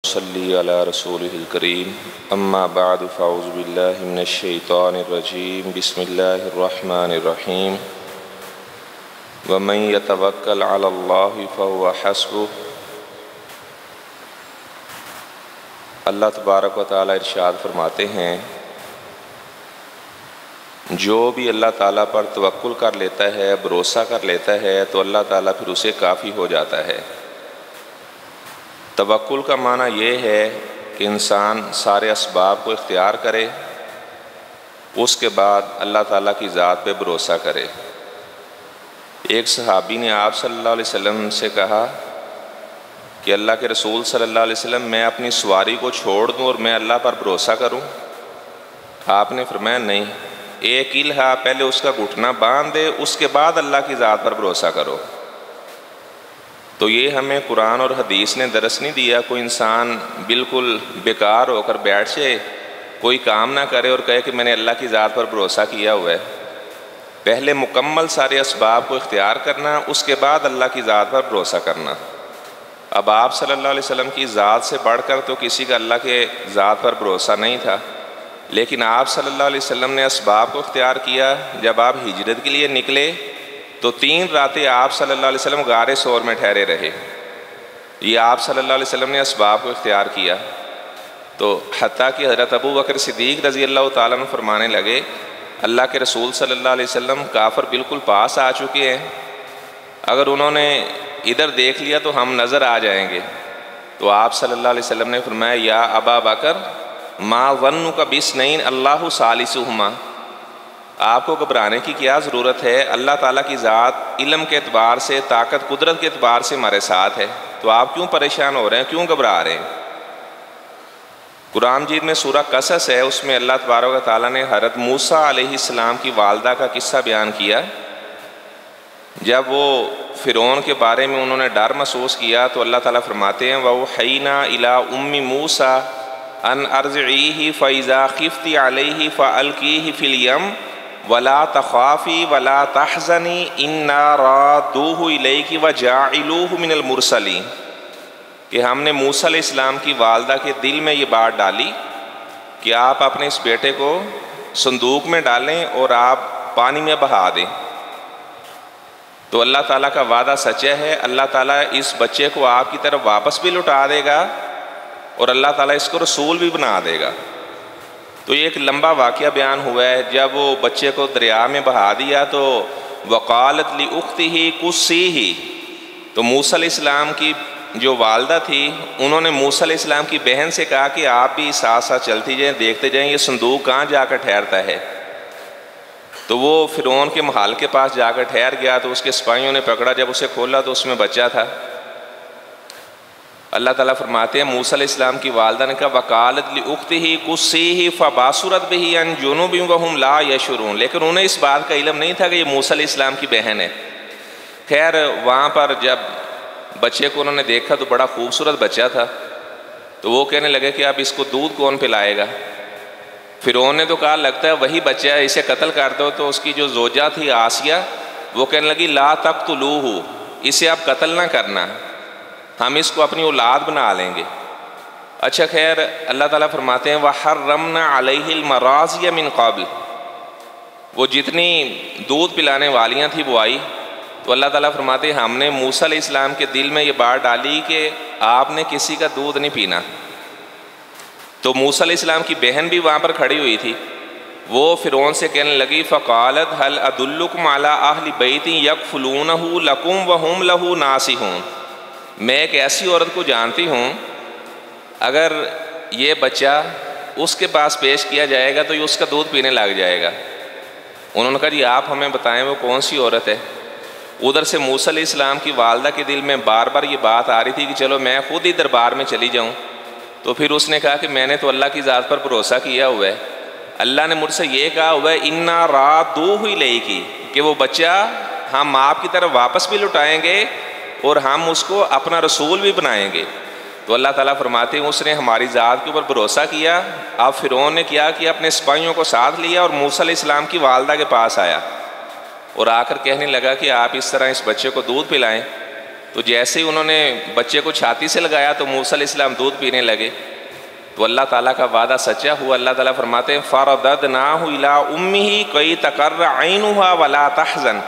صلی علی رسولہ الکریم اما بعد فاعوذ باللہ من الشیطان الرجیم بسم اللہ الرحمن الرحیم ومن یتوکل علی اللہ فہو حسبہ۔ اللہ تبارک و تعالی ارشاد فرماتے ہیں جو بھی اللہ تعالیٰ پر توکل کر لیتا ہے، بھروسہ کر لیتا ہے تو اللہ تعالیٰ پھر اسے کافی ہو جاتا ہے۔ توکل کا معنی یہ ہے کہ انسان سارے اسباب کو اختیار کرے، اس کے بعد اللہ تعالیٰ کی ذات پہ بھروسہ کرے۔ ایک صحابی نے آپ صلی اللہ علیہ وسلم سے کہا کہ اللہ کے رسول صلی اللہ علیہ وسلم میں اپنی سواری کو چھوڑ دوں اور میں اللہ پر بھروسہ کروں؟ آپ نے فرمایا نہیں، ایک الہا پہلے اس کا گھٹنا باندھ دے، اس کے بعد اللہ کی ذات پر بھروسہ کرو۔ تو یہ ہمیں قرآن اور حدیث نے درس نہیں دیا کوئی انسان بالکل بیکار ہو کر بیٹھ جائے، کوئی کام نہ کرے اور کہے کہ میں نے اللہ کی ذات پر بھروسہ کیا ہوا ہے۔ پہلے مکمل سارے اسباب کو اختیار کرنا، اس کے بعد اللہ کی ذات پر بھروسہ کرنا۔ اب آپ صلی اللہ علیہ وسلم کی ذات سے بڑھ کر تو کسی کا اللہ کے ذات پر بھروسہ نہیں تھا، لیکن آپ صلی اللہ علیہ وسلم نے اسباب کو اختیار کیا۔ جب آپ ہجرت کے لیے نکلے تو 3 راتیں آپ صلی اللہ علیہ وسلم غار ثور میں ٹھہرے رہے۔ یہ آپ صلی اللہ علیہ وسلم نے اسباب کو اختیار کیا۔ تو حتیٰ کہ حضرت ابو بکر صدیق رضی اللہ تعالیٰ عنہ فرمانے لگے اللہ کے رسول صلی اللہ علیہ وسلم کافر بالکل پاس آ چکے ہیں، اگر انہوں نے ادھر دیکھ لیا تو ہم نظر آ جائیں گے۔ تو آپ صلی اللہ علیہ وسلم نے فرمایا یا ابا بکر ما ظنک باثنین اللہ ثالثہما، آپ کو گھبرانے کی کیا ضرورت ہے؟ اللہ تعالیٰ کی ذات علم کے اعتبار سے، طاقت قدرت کے اعتبار سے ہمارے ساتھ ہے، تو آپ کیوں پریشان ہو رہے ہیں، کیوں گھبرا رہے ہیں؟ قرآن مجید میں سورہ قصص ہے، اس میں اللہ تبارک و تعالیٰ نے حضرت موسیٰ علیہ السلام کی والدہ کا قصہ بیان کیا۔ جب وہ فرعون کے بارے میں انہوں نے ڈر محسوس کیا تو اللہ تعالیٰ فرماتے ہیں وَأَوْحَيْنَا إِلَىٰ أُمِّ مُوسَىٰ أَنْ أَرْضِعِيهِ فَإِذَا خِفْتِ عَلَيْهِ فَأَلْقِيهِ فِي الْيَمِّ وَلَا تَخَافِي وَلَا تَحْزَنِي إِنَّا رَادُّوهُ إِلَيْكِ وَجَاعِلُوهُ مِنَ الْمُرْسَلِينَ کہ ہم نے موسیٰ علیہ السلام کی والدہ کے دل میں یہ بات ڈالی کہ آپ اپنے اس بیٹے کو صندوق میں ڈالیں اور آپ پانی میں بہا دیں۔ تو اللہ تعالیٰ کا وعدہ سچا ہے، اللہ تعالیٰ اس بچے کو آپ کی طرف واپس بھی لوٹا دے گا اور اللہ تعالیٰ اس کو رسول بھی بنا دے گا۔ تو یہ ایک لمبا واقعہ بیان ہوا ہے۔ جب وہ بچے کو دریا میں بہا دیا تو وقالت لأختہ قصیہ، تو موسیٰ علیہ السلام کی جو والدہ تھی انہوں نے موسیٰ علیہ السلام کی بہن سے کہا کہ آپ بھی ساتھ ساتھ چلتی جائیں، دیکھتے جائیں یہ صندوق کہاں جا کر ٹھہرتا ہے۔ تو وہ فرعون کے محل کے پاس جا کر ٹھہر گیا تو اس کے سپاہیوں نے پکڑا، جب اسے کھولا تو اس میں بچہ تھا۔ اللہ تعالیٰ فرماتے ہیں موسیٰ علیہ السلام کی والدہ نے کہا وقالت لأختہ قصیہ فبصرت بہ عن جنب وہم لا یشعرون، لیکن انہیں اس بات کا علم نہیں تھا کہ یہ موسیٰ علیہ السلام کی بہن ہے۔ خیر وہاں پر جب بچے کو انہوں نے دیکھا تو بڑا خوبصورت بچہ تھا، تو وہ کہنے لگے کہ اب اس کو دودھ کون پلائے گا؟ فرعون نے تو کہا لگتا ہے وہی بچہ ہے، اسے قتل کر دو۔ تو اس کی جو زوجہ تھی آسیہ وہ کہنے لگی لا تقتلوہ، اسے آپ قتل نہ کرنا، ہم اس کو اپنی اولاد بنا لیں گے۔ اچھا خیر اللہ تعالیٰ فرماتے ہیں وَحَرَّمْنَا عَلَيْهِ الْمَرَاضِيَ مِنْ قَبْلِ، وہ جتنی دودھ پلانے والیاں تھیں وہ آئی تو اللہ تعالیٰ فرماتے ہیں ہم نے موسیٰ علیہ السلام کے دل میں یہ بات ڈالی کہ آپ نے کسی کا دودھ نہیں پینا۔ تو موسیٰ علیہ السلام کی بہن بھی وہاں پر کھڑی ہوئی تھی، وہ فرعون سے کہنے لگی فقالت هل ادلکم علی اہل بیت یکفلونہ لکم وہم لہ ناصحون، میں ایک ایسی عورت کو جانتی ہوں اگر یہ بچہ اس کے پاس پیش کیا جائے گا تو یہ اس کا دودھ پینے لگ جائے گا۔ انہوں نے کہا جی آپ ہمیں بتائیں وہ کون سی عورت ہے؟ ادھر سے موسیٰ علیہ السلام کی والدہ کے دل میں بار بار یہ بات آ رہی تھی کہ چلو میں خود ہی دربار میں چلی جاؤں۔ تو پھر اس نے کہا کہ میں نے تو اللہ کی ذات پر بھروسہ کیا ہوا ہے، اللہ نے مجھ سے یہ کہا ہوا ہے اِنَّا رَادُّوهُ إِلَيْكِ کہ وہ بچہ ہم آپ کی طرف واپس بھی لوٹائیں گے اور ہم اس کو اپنا رسول بھی بنائیں گے۔ تو اللہ تعالیٰ فرماتے ہیں اس نے ہماری ذات کے اوپر بھروسہ کیا۔ اب فرعون نے کیا کہ اپنے سپاہیوں کو ساتھ لیا اور موسیٰ علیہ السلام کی والدہ کے پاس آیا اور آ کر کہنے لگا کہ آپ اس طرح اس بچے کو دودھ پلائیں۔ تو جیسے ہی انہوں نے بچے کو چھاتی سے لگایا تو موسیٰ علیہ السلام دودھ پینے لگے، تو اللہ تعالیٰ کا وعدہ سچا ہوا۔ اللہ تعالیٰ فرماتے ہیں فَرَدَدْنَاهُ إِلَىٰ أُمِّهِ كَيْ تَقَرَّ عَيْنُهَا وَلَا تَحْزَنَ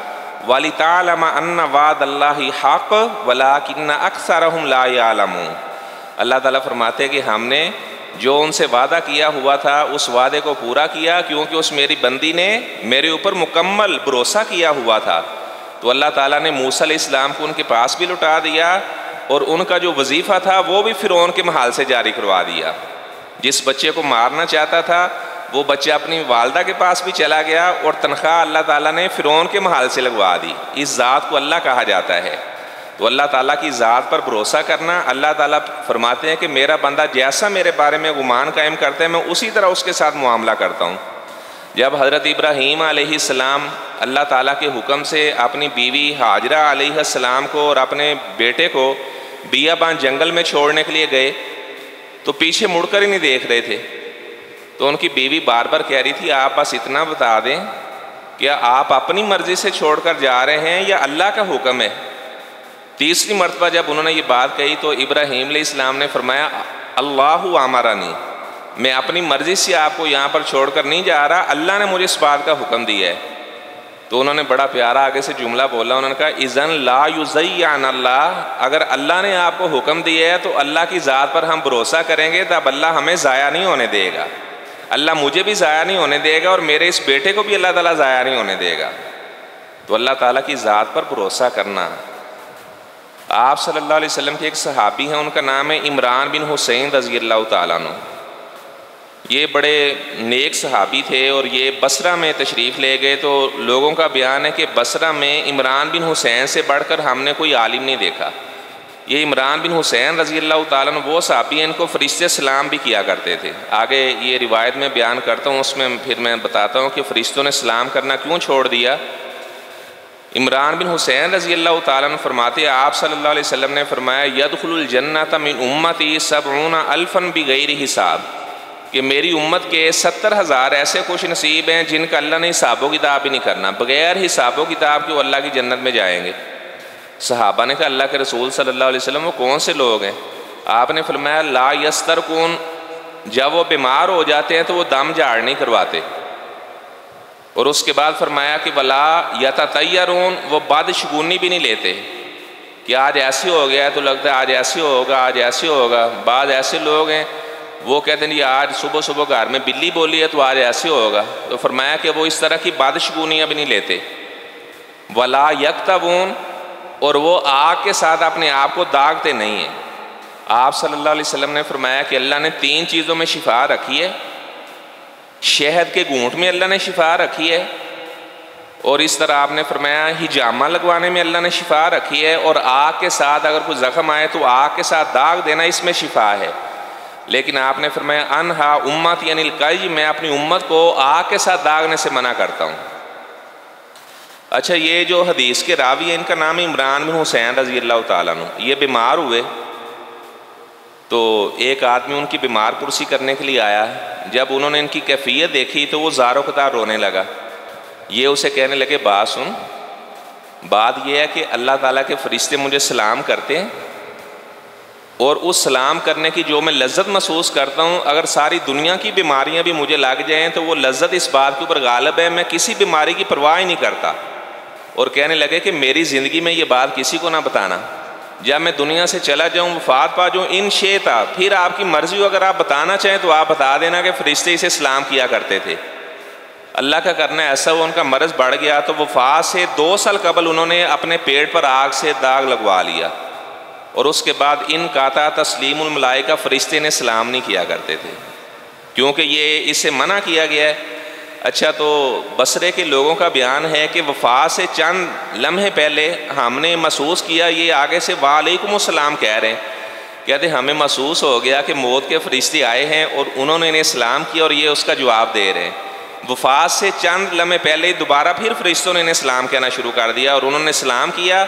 وَلِتَعْلَمَ أَنَّ وَعْدَ اللَّهِ حَقٌّ وَلَٰكِنَّ أَكْثَرَهُمْ لَا يَعْلَمُونَ۔ اللہ تعالیٰ فرماتے ہیں کہ ہم نے جو ان سے وعدہ کیا ہوا تھا اس وعدے کو پورا کیا، کیونکہ اس میری بندی نے میرے اوپر مکمل بھروسہ کیا ہوا تھا۔ تو اللہ تعالیٰ نے موسیٰ علیہ السلام کو ان کے پاس بھی لوٹا دیا، اور ان کا جو وظیفہ تھا وہ بھی فرعون کے محل سے جاری کروا دیا۔ جس بچے کو مارنا چاہتا تھا وہ بچہ اپنی والدہ کے پاس بھی چلا گیا، اور تنخواہ اللہ تعالیٰ نے فرعون کے محل سے لگوا دی۔ اس ذات کو اللہ کہا جاتا ہے۔ تو اللہ تعالیٰ کی ذات پر بھروسہ کرنا، اللہ تعالیٰ فرماتے ہیں کہ میرا بندہ جیسا میرے بارے میں گمان قائم کرتا ہے میں اسی طرح اس کے ساتھ معاملہ کرتا ہوں۔ جب حضرت ابراہیم علیہ السلام اللہ تعالیٰ کے حکم سے اپنی بیوی ہاجرہ علیہ السلام کو اور اپنے بیٹے کو بیابان جنگل میں چھوڑنے کے لیے گئے تو پیچھے مڑ کر ہی نہیں دیکھ رہے تھے، تو ان کی بیوی بار بار کہہ رہی تھی آپ بس اتنا بتا دیں کیا آپ اپنی مرضی سے چھوڑ کر جا رہے ہیں یا اللہ کا حکم ہے؟ تیسری مرتبہ جب انہوں نے یہ بات کہی تو ابراہیم علیہ السلام نے فرمایا اللہ امرنی، میں اپنی مرضی سے آپ کو یہاں پر چھوڑ کر نہیں جا رہا، اللہ نے مجھے اس بات کا حکم دیا ہے۔ تو انہوں نے بڑا پیارا آگے سے جملہ بولا، انہوں نے کہا اذن لا یضیعن اللہ، اگر اللہ نے آپ کو حکم دیا ہے تو اللہ کی ذات پر ہم بھروسہ کریں گے تب اللہ ہمیں ضائع نہیں ہونے دے گا، اللہ مجھے بھی ضائع نہیں ہونے دے گا اور میرے اس بیٹے کو بھی اللہ تعالیٰ ضائع نہیں ہونے دے گا۔ تو اللہ تعالیٰ کی ذات پر بھروسہ کرنا۔ آپ صلی اللہ علیہ وسلم کے ایک صحابی ہیں، ان کا نام ہے عمران بن حسین رضی اللہ تعالیٰ عنہ۔ یہ بڑے نیک صحابی تھے اور یہ بصرہ میں تشریف لے گئے، تو لوگوں کا بیان ہے کہ بصرہ میں عمران بن حسین سے بڑھ کر ہم نے کوئی عالم نہیں دیکھا۔ یہ عمران بن حسین رضی اللہ تعالیٰ عنہ وہ صحابی ہیں، ان کو فرشتے سلام بھی کیا کرتے تھے۔ آگے یہ روایت میں بیان کرتا ہوں، اس میں پھر میں بتاتا ہوں کہ فرشتوں نے سلام کرنا کیوں چھوڑ دیا۔ عمران بن حسین رضی اللہ تعالیٰ عنہ فرماتے ہیں آپ صلی اللہ علیہ وسلم نے فرمایا یدخل الجنۃ من امتی 70,000 بغیر حساب، کہ میری امت کے 70,000 ایسے خوش نصیب ہیں جن کا اللہ نے حساب و کتاب ہی نہیں کرنا، بغیر حساب و کتاب کے وہ اللہ کی جنت میں جائیں گے۔ صحابہ نے کہا اللہ کے رسول صلی اللہ علیہ وسلم وہ کون سے لوگ ہیں؟ آپ نے فرمایا لا یسترقون، جب وہ بیمار ہو جاتے ہیں تو وہ دم جھاڑ نہیں کرواتے، اور اس کے بعد فرمایا کہ ولا یتطیرون، وہ بدشگونی بھی نہیں لیتے کہ آج ایسے ہو گیا ہے تو لگتا ہے آج ایسے ہوگا، آج ایسے ہوگا۔ بعض ایسے لوگ ہیں وہ کہتے ہیں یہ آج صبح صبح گھر میں بلی بولی ہے تو آج ایسے ہوگا، تو فرمایا کہ وہ اس طرح کی بدشگونیاں بھی نہیں لیتے۔ ولا یکتوون، اور وہ آگ کے ساتھ اپنے آپ کو داغتے نہیں ہیں۔ آپ صلی اللہ علیہ وسلم نے فرمایا کہ اللہ نے 3 چیزوں میں شفا رکھی ہے، شہد کے گھونٹ میں اللہ نے شفا رکھی ہے، اور اس طرح آپ نے فرمایا ہجامہ لگوانے میں اللہ نے شفا رکھی ہے، اور آگ کے ساتھ اگر کوئی زخم آئے تو آگ کے ساتھ داغ دینا اس میں شفا ہے۔ لیکن آپ نے فرمایا انہا امتی عن القی، میں اپنی امت کو آگ کے ساتھ داغنے سے منع کرتا ہوں۔ اچھا، یہ جو حدیث کے راوی ہیں ان کا نام ہے عمران بن حسین رضی اللہ تعالیٰ عنہ۔ یہ بیمار ہوئے تو ایک آدمی ان کی بیمار پرسی کرنے کے لیے آیا، جب انہوں نے ان کی کیفیت دیکھی تو وہ زار و قطار رونے لگا۔ یہ اسے کہنے لگے بات سن، بات یہ ہے کہ اللہ تعالیٰ کے فرشتے مجھے سلام کرتے ہیں، اور اس سلام کرنے کی جو میں لذت محسوس کرتا ہوں، اگر ساری دنیا کی بیماریاں بھی مجھے لگ جائیں تو وہ لذت اس بات کے اوپر غالب ہے، میں کسی بیماری کی پرواہ ہی نہیں کرتا۔ اور کہنے لگے کہ میری زندگی میں یہ بات کسی کو نہ بتانا، جب میں دنیا سے چلا جاؤں وفات پا جاؤں ان شئتا، پھر آپ کی مرضی ہو اگر آپ بتانا چاہیں تو آپ بتا دینا کہ فرشتے اسے سلام کیا کرتے تھے۔ اللہ کا کرنا ایسا ہوا ان کا مرض بڑھ گیا تو وفات سے 2 سال قبل انہوں نے اپنے پیٹ پر آگ سے داغ لگوا لیا، اور اس کے بعد ان کاتا تسلیم الملائکہ، فرشتے نے سلام نہیں کیا کرتے تھے کیونکہ یہ اس سے منع کیا گیا ہے۔ اچھا، تو بصرے کے لوگوں کا بیان ہے کہ وفات سے چند لمحے پہلے ہم نے محسوس کیا، یہ آگے سے وعلیکم السلام کہہ رہے ہیں، کہتے ہمیں محسوس ہو گیا کہ موت کے فرشتے آئے ہیں اور انہوں نے انہیں سلام کیا اور یہ اس کا جواب دے رہے ہیں۔ وفات سے چند لمحے پہلے دوبارہ پھر فرشتوں نے انہیں سلام کہنا شروع کر دیا، اور انہوں نے سلام کیا،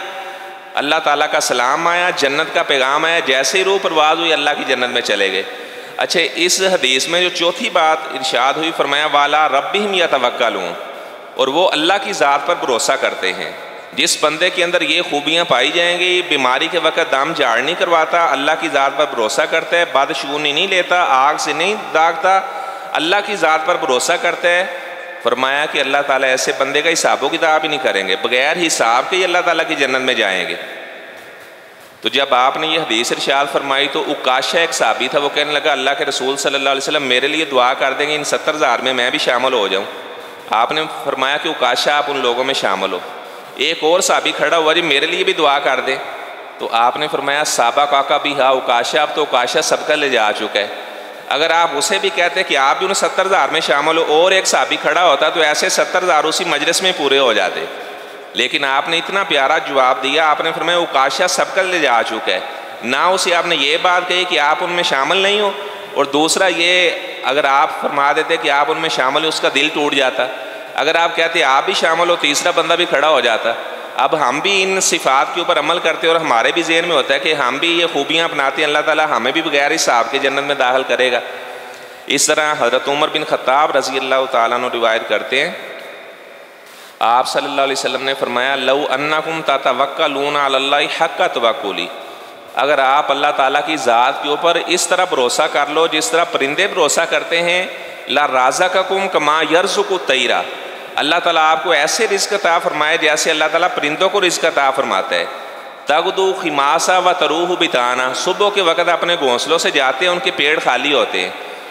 اللہ تعالیٰ کا سلام آیا، جنت کا پیغام آیا، جیسے ہی روح پرواز ہوئی اللہ کی جنت میں چلے گئے۔ اچھا، اس حدیث میں جو چوتھی بات ارشاد ہوئی، فرمایا والا ربہم یتوکلون، اور وہ اللہ کی ذات پر بھروسہ کرتے ہیں۔ جس بندے کے اندر یہ خوبیاں پائی جائیں گی، بیماری کے وقت دم جھاڑ نہیں کرواتا، اللہ کی ذات پر بھروسہ کرتا ہے، بدشگونی نہیں لیتا، آگ سے نہیں داغتا، اللہ کی ذات پر بھروسہ کرتا ہے، فرمایا کہ اللہ تعالیٰ ایسے بندے کا حساب و کتاب ہی نہیں کریں گے، بغیر حساب کے ہی اللہ تعالیٰ کی جنت میں جائیں گے۔ تو جب آپ نے یہ حدیث ارشاد فرمائی تو عکاشہ ایک صحابی تھا، وہ کہنے لگا اللہ کے رسول صلی اللہ علیہ وسلم میرے لیے دعا کر دیں گے ان 70,000 میں بھی شامل ہو جاؤں۔ آپ نے فرمایا کہ عکاشہ آپ ان لوگوں میں شامل ہو۔ ایک اور صحابی کھڑا ہوا، جی میرے لیے بھی دعا کر دیں، تو آپ نے فرمایا سابا کاکا بھی ہا عکاشہ، اب تو عکاشہ سب کا لے جا چکا ہے۔ اگر آپ اسے بھی کہتے کہ آپ بھی ان 70,000 میں شامل ہو اور ایک صحابی کھڑا ہوتا تو ایسے 70,000 اسی مجلس میں پورے ہو جاتے، لیکن آپ نے اتنا پیارا جواب دیا، آپ نے فرمایا عکاشہ سب کا لے جا چکا ہے، نہ اسے آپ نے یہ بات کہی کہ آپ ان میں شامل نہیں ہو، اور دوسرا یہ اگر آپ فرما دیتے کہ آپ ان میں شامل ہو اس کا دل ٹوٹ جاتا، اگر آپ کہتے آپ بھی شامل ہو تیسرا بندہ بھی کھڑا ہو جاتا۔ اب ہم بھی ان صفات کے اوپر عمل کرتے اور ہمارے بھی ذہن میں ہوتا ہے کہ ہم بھی یہ خوبیاں اپناتے ہیں، اللہ تعالیٰ ہمیں بھی بغیر حساب کے جنت میں داخل کرے گا۔ اس طرح حضرت عمر بن خطاب رضی اللہ تعالیٰ عنہ روایت کرتے ہیں، آپ صلی اللہ علیہ وسلم نے فرمایا لو انکم تتوکلون علی اللہ حق توکلی، اگر آپ اللہ تعالیٰ کی ذات کے اوپر اس طرح بھروسہ کر لو جس طرح پرندے بھروسہ کرتے ہیں، لا رازقکم کما یرزق الطیر، اللہ تعالیٰ آپ کو ایسے رزق عطا فرمائے جیسے اللہ تعالیٰ پرندوں کو رزق عطا فرماتا ہے۔ تغدو خماسا و تروح بتانا، صبح کے وقت اپنے گھونسلوں سے جاتے ہیں ان کے پیٹ خالی ہوتے ہیں،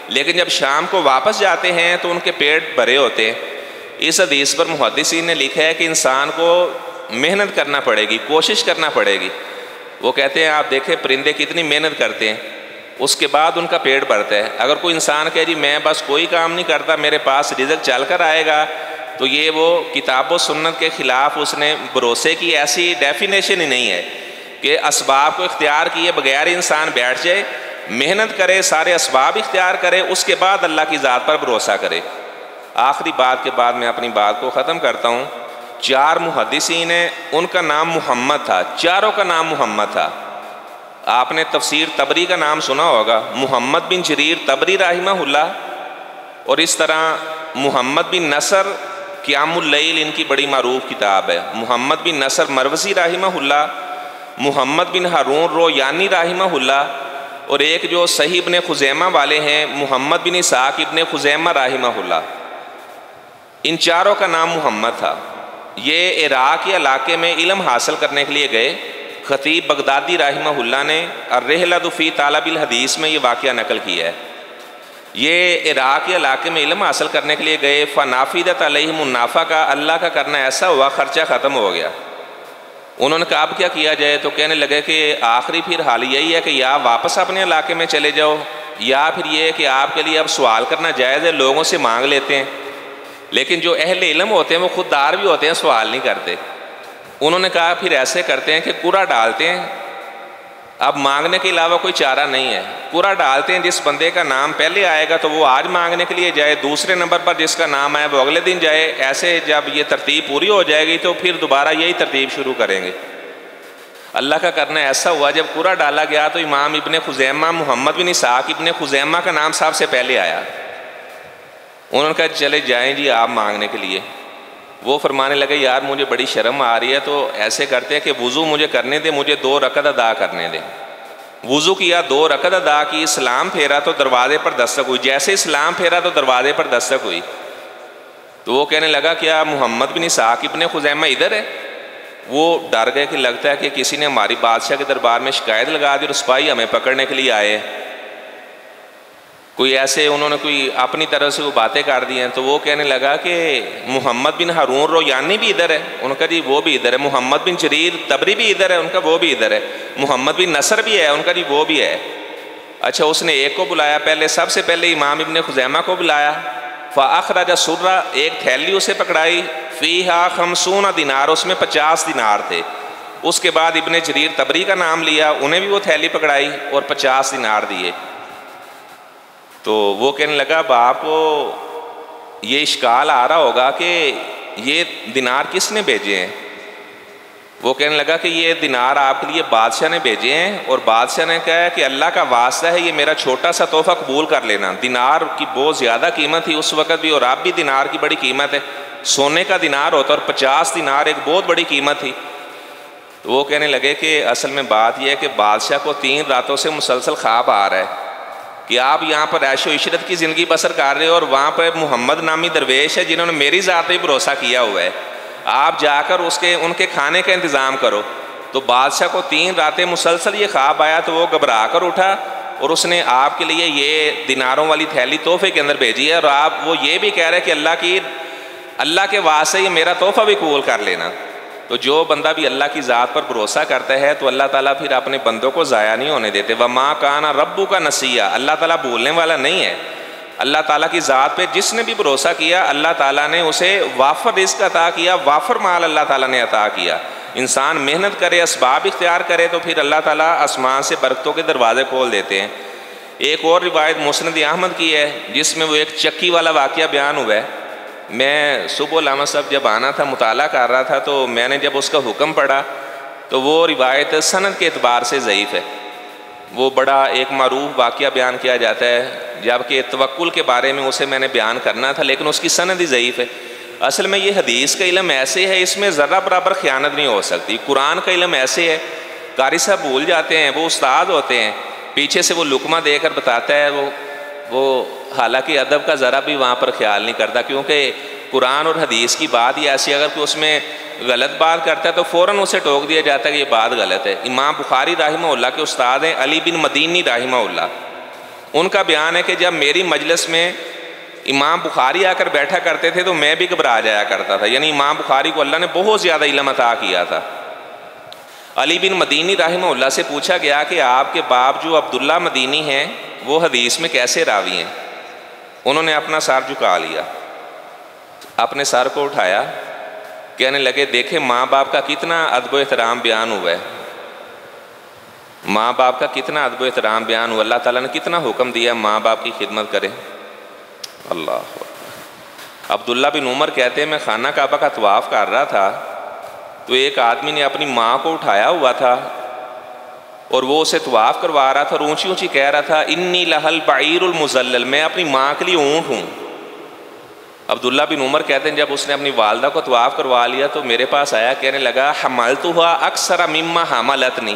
لیکن جب شام کو واپس جاتے ہیں تو ان کے پیٹ بھرے ہوتے ہیں۔ اس حدیث پر محدثین نے لکھا ہے کہ انسان کو محنت کرنا پڑے گی، کوشش کرنا پڑے گی۔ وہ کہتے ہیں آپ دیکھیں پرندے کتنی محنت کرتے ہیں، اس کے بعد ان کا پیٹ بھرتا ہے۔ اگر کوئی انسان کہے جی میں بس کوئی کام نہیں کرتا میرے پاس رزق چل کر آئے گا، تو یہ وہ کتاب و سنت کے خلاف اس نے بھروسے کی ایسی ڈیفینیشن ہی نہیں ہے کہ اسباب کو اختیار کیے بغیر انسان بیٹھ جائے، محنت کرے، سارے اسباب اختیار کرے، اس کے بعد اللہ کی ذات پر بھروسہ کرے۔ آخری بات کے بعد میں اپنی بات کو ختم کرتا ہوں۔ 4 محدثین ہیں، ان کا نام محمد تھا، چاروں کا نام محمد تھا۔ آپ نے تفسیر طبری کا نام سنا ہوگا، محمد بن جریر طبری رحمہ اللہ، اور اس طرح محمد بن نصر قیام اللیل ان کی بڑی معروف کتاب ہے، محمد بن نصر مروزی رحمہ اللہ، محمد بن ہارون رویانی رحمہ اللہ، اور ایک جو صحیح ابن خزیمہ والے ہیں محمد بن اسحاق ابن خزیمہ رحمہ اللہ، ان چاروں کا نام محمد تھا۔ یہ عراق کے علاقے میں علم حاصل کرنے کے لیے گئے۔ خطیب بغدادی رحمہ اللہ نے الرحلۃ فی طلب الحدیث میں یہ واقعہ نقل کیا ہے۔ یہ عراق کے علاقے میں علم حاصل کرنے کے لیے گئے، فنافذت علیہم النافقہ، اللہ کا کرنا ایسا ہوا خرچہ ختم ہو گیا۔ انہوں نے کہا اب کیا کیا جائے، تو کہنے لگے کہ آخری پھر حال یہی ہے کہ یا واپس اپنے علاقے میں چلے جاؤ، یا پھر یہ کہ آپ کے لیے اب سوال کرنا جائز ہے، لوگوں سے مانگ لیتے ہیں۔ لیکن جو اہل علم ہوتے ہیں وہ خوددار بھی ہوتے ہیں، سوال نہیں کرتے۔ انہوں نے کہا پھر ایسے کرتے ہیں کہ قرعہ ڈالتے ہیں، اب مانگنے کے علاوہ کوئی چارہ نہیں ہے، قرعہ ڈالتے ہیں، جس بندے کا نام پہلے آئے گا تو وہ آج مانگنے کے لیے جائے، دوسرے نمبر پر جس کا نام آئے وہ اگلے دن جائے، ایسے جب یہ ترتیب پوری ہو جائے گی تو پھر دوبارہ یہی ترتیب شروع کریں گے۔ اللہ کا کرنا ایسا ہوا جب قرعہ ڈالا گیا تو امام ابن خزیمہ محمد بن اسحاق ابن خزیمہ کا نام سب سے پہلے آیا۔ انہوں نے کہا چلے جائیں جی آپ مانگنے کے لیے۔ وہ فرمانے لگے یار مجھے بڑی شرم آ رہی ہے، تو ایسے کرتے ہیں کہ وضو مجھے کرنے دے، مجھے 2 رکعت ادا کرنے دے۔ وضو کیا، 2 رکعت ادا کی، اسلام پھیرا تو دروازے پر دستک ہوئی، جیسے اسلام پھیرا تو دروازے پر دستک ہوئی۔ تو وہ کہنے لگا کیا محمد بن اسحاق ابن خزیمہ ادھر ہے؟ وہ ڈر گئے کہ لگتا ہے کہ کسی نے ہماری بادشاہ کے دربار میں شکایت لگا دی اور سپاہی ہمیں پکڑنے کے لیے آئے، کوئی ایسے انہوں نے کوئی اپنی طرح سے وہ باتیں کر دی ہیں۔ تو وہ کہنے لگا کہ محمد بن ہارون رویانی بھی ادھر ہے؟ ان کا جی وہ بھی ادھر ہے۔ محمد بن جریر طبری بھی ادھر ہے؟ ان کا وہ بھی ادھر ہے۔ محمد بن نصر بھی ہے؟ ان کا جی وہ بھی ہے۔ اچھا اس نے ایک کو بلایا، پہلے سب سے پہلے امام ابن خزیمہ کو بلایا، فاخرج سرہ، ایک تھیلی اسے پکڑائی، فیہا 50 دینار، اس میں 50 دینار تھے۔ اس کے بعد ابن جریر طبری کا نام لیا، انہیں بھی وہ تھیلی پکڑائی اور 50 دینار دیے۔ تو وہ کہنے لگا اب آپ کو یہ اشکال آ رہا ہوگا کہ یہ دینار کس نے بھیجے ہیں؟ وہ کہنے لگا کہ یہ دینار آپ کے لیے بادشاہ نے بھیجے ہیں، اور بادشاہ نے کہا کہ اللہ کا واسطہ ہے یہ میرا چھوٹا سا تحفہ قبول کر لینا۔ دینار کی بہت زیادہ قیمت تھی اس وقت بھی، اور اب بھی دینار کی بڑی قیمت ہے، سونے کا دینار ہوتا اور 50 دینار ایک بہت بڑی قیمت تھی۔ تو وہ کہنے لگے کہ اصل میں بات یہ ہے کہ بادشاہ کو 3 راتوں سے مسلسل خواب آ رہا ہے کہ آپ یہاں پر عیش و عشرت کی زندگی بسر کر رہے ہو، اور وہاں پہ محمد نامی درویش ہے جنہوں نے میری ذات پہ بھروسہ کیا ہوا ہے، آپ جا کر ان کے کھانے کا انتظام کرو۔ تو بادشاہ کو 3 راتیں مسلسل یہ خواب آیا، تو وہ گھبرا کر اٹھا اور اس نے آپ کے لیے یہ دیناروں والی تھیلی تحفے کے اندر بھیجی ہے، اور وہ یہ بھی کہہ رہے کہ اللہ کے واسطے یہ میرا تحفہ بھی قبول کر لینا۔ تو جو بندہ بھی اللہ کی ذات پر بھروسہ کرتا ہے تو اللہ تعالیٰ پھر اپنے بندوں کو ضائع نہیں ہونے دیتے۔ وَمَا كَانَ رَبُّكَ نَسِيًّا، اللہ تعالیٰ بھولنے والا نہیں ہے۔ اللہ تعالیٰ کی ذات پہ جس نے بھی بھروسہ کیا اللہ تعالیٰ نے اسے وافر رزق عطا کیا، وافر مال اللہ تعالیٰ نے عطا کیا۔ انسان محنت کرے، اسباب اختیار کرے تو پھر اللہ تعالیٰ آسمان سے برکتوں کے دروازے کھول دیتے ہیں۔ ایک اور روایت مسند احمد کی ہے جس میں وہ ایک چکی والا واقعہ بیان ہوا ہے۔ میں صبح علامہ صاحب جب آنا تھا مطالعہ کر رہا تھا تو میں نے جب اس کا حکم پڑھا تو وہ روایت سند کے اعتبار سے ضعیف ہے۔ وہ بڑا ایک معروف واقعہ بیان کیا جاتا ہے، جبکہ توکل کے بارے میں اسے میں نے بیان کرنا تھا لیکن اس کی سند ہی ضعیف ہے۔ اصل میں یہ حدیث کا علم ایسے ہے، اس میں ذرہ برابر خیانت نہیں ہو سکتی۔ قرآن کا علم ایسے ہے، قاری صاحب بھول جاتے ہیں، وہ استاد ہوتے ہیں، پیچھے سے وہ لقمہ دے کر بتاتا ہے، وہ حالانکہ ادب کا ذرا بھی وہاں پر خیال نہیں کرتا، کیونکہ قرآن اور حدیث کی بات ہی ایسی، اگر کوئی اس میں غلط بات کرتا ہے تو فوراً اسے ٹوک دیا جاتا ہے کہ یہ بات غلط ہے۔ امام بخاری رحمہ اللہ کے استاد ہیں علی بن مدینی رحمہ اللہ، ان کا بیان ہے کہ جب میری مجلس میں امام بخاری آ کر بیٹھا کرتے تھے تو میں بھی گھبرا جایا کرتا تھا، یعنی امام بخاری کو اللہ نے بہت زیادہ علم عطا کیا تھا۔ علی بن مدینی رحمہ اللہ سے پوچھا گیا کہ آپ کے باپ جو عبداللہ مدینی ہیں وہ حدیث میں کیسے راوی ہیں؟ انہوں نے اپنا سر جھکا لیا، اپنے سر کو اٹھایا، کہنے لگے دیکھیں ماں باپ کا کتنا ادب و احترام بیان ہوا ہے، ماں باپ کا کتنا ادب و احترام بیان ہوا، اللہ تعالیٰ نے کتنا حکم دیا ماں باپ کی خدمت کریں۔ اللہ عبداللہ بن عمر کہتے ہیں میں خانہ کعبہ کا طواف کر رہا تھا تو ایک آدمی نے اپنی ماں کو اٹھایا ہوا تھا اور وہ اسے طواف کروا رہا تھا اور اونچی اونچی کہہ رہا تھا انی لہل بعیر المذلل، میں اپنی ماں کے لیے اونٹ ہوں۔ عبداللہ بن عمر کہتے ہیں جب اس نے اپنی والدہ کو طواف کروا لیا تو میرے پاس آیا، کہنے لگا حملتھا اکثر مما حملتنی،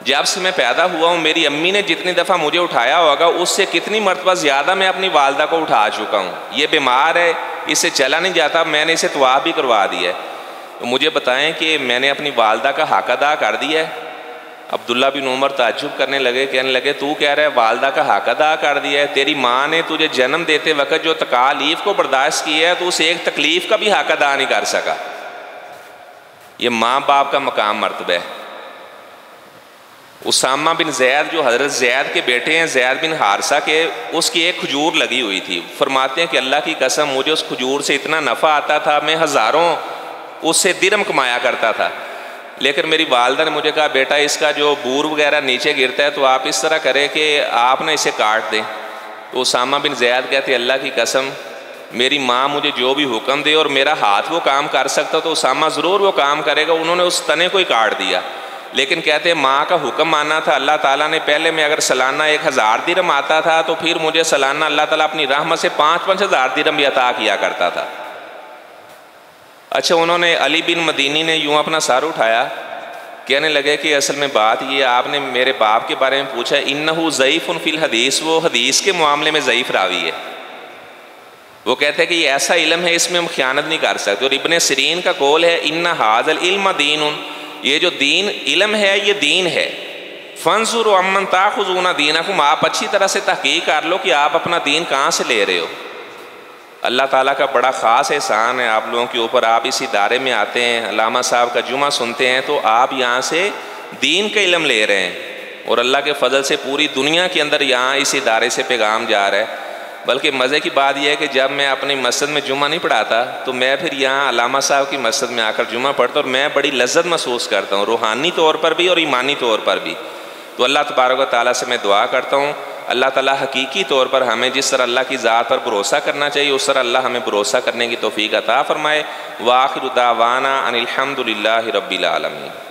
جب سے میں پیدا ہوا ہوں میری امی نے جتنی دفعہ مجھے اٹھایا ہوگا اس سے کتنی مرتبہ زیادہ میں اپنی والدہ کو اٹھا چکا ہوں، یہ بیمار ہے اس سے چلا نہیں جاتا، میں نے اسے طواف بھی کروا دیا ہے، تو مجھے بتائیں کہ میں نے اپنی والدہ کا حق ادا کر دیا ہے؟ عبداللہ بن عمر تعجب کرنے لگے، کہنے لگے تو کہہ رہے والدہ کا حق ادا کر دیا ہے؟ تیری ماں نے تجھے جنم دیتے وقت جو تکالیف کو برداشت کیا ہے تو اس ایک تکلیف کا بھی حق ادا نہیں کر سکا۔ یہ ماں باپ کا مقام مرتبہ ہے۔ اسامہ بن زید جو حضرت زید کے بیٹے ہیں، زید بن حارثہ کے، اس کی ایک کھجور لگی ہوئی تھی، فرماتے ہیں کہ اللہ کی قسم مجھے اس کھجور سے اتنا نفع آتا تھا، میں ہزاروں اس سے درہم کمایا کرتا تھا، لیکن میری والدہ نے مجھے کہا بیٹا اس کا جو بور وغیرہ نیچے گرتا ہے تو آپ اس طرح کریں کہ آپ نہ اسے کاٹ دیں۔ تو اسامہ بن زید کہتے اللہ کی قسم میری ماں مجھے جو بھی حکم دے اور میرا ہاتھ وہ کام کر سکتا تو اسامہ ضرور وہ کام کرے گا، انہوں نے اس تنے کو ہی کاٹ دیا، لیکن کہتے ہیں ماں کا حکم ماننا تھا۔ اللہ تعالیٰ نے پہلے میں اگر سالانہ 1000 درہم آتا تھا تو پھر مجھے سالانہ اللہ تعالیٰ اپنی رحمت سے 5-5 ہزار درہم بھی عطا کیا کرتا تھا۔ اچھا انہوں نے علی بن مدینی نے یوں اپنا سر اٹھایا، کہنے لگے کہ اصل میں بات یہ آپ نے میرے باپ کے بارے میں پوچھا، انہو ضعیف فی الحدیث، وہ حدیث کے معاملے میں ضعیف راوی ہے، وہ کہتے ہیں کہ یہ ایسا علم ہے اس میں ہم خیانت نہیں کر سکتے۔ اور ابن سیرین کا قول ہے ان ھذا العلم دین، یہ جو دین علم ہے یہ دین ہے، فانظروا عمن تاخذون دینکم، آپ اچھی طرح سے تحقیق کر لو کہ آپ اپنا دین کہاں سے لے رہے ہو۔ اللہ تعالیٰ کا بڑا خاص احسان ہے آپ لوگوں کے اوپر، آپ اس ادارے میں آتے ہیں، علامہ صاحب کا جمعہ سنتے ہیں تو آپ یہاں سے دین کا علم لے رہے ہیں، اور اللہ کے فضل سے پوری دنیا کے اندر یہاں اس ادارے سے پیغام جا رہا ہے۔ بلکہ مزے کی بات یہ ہے کہ جب میں اپنی مسجد میں جمعہ نہیں پڑھاتا تو میں پھر یہاں علامہ صاحب کی مسجد میں آ کر جمعہ پڑھتا ہوں اور میں بڑی لذت محسوس کرتا ہوں، روحانی طور پر بھی اور ایمانی طور پر بھی۔ تو اللہ تبارک و تعالیٰ سے میں دعا کرتا ہوں اللہ تعالیٰ حقیقی طور پر ہمیں جس طرح اللہ کی ذات پر بھروسہ کرنا چاہیے اس طرح اللہ ہمیں بھروسہ کرنے کی توفیق عطا فرمائے۔ وآخر دعوانا ان الحمد للہ رب العالمین۔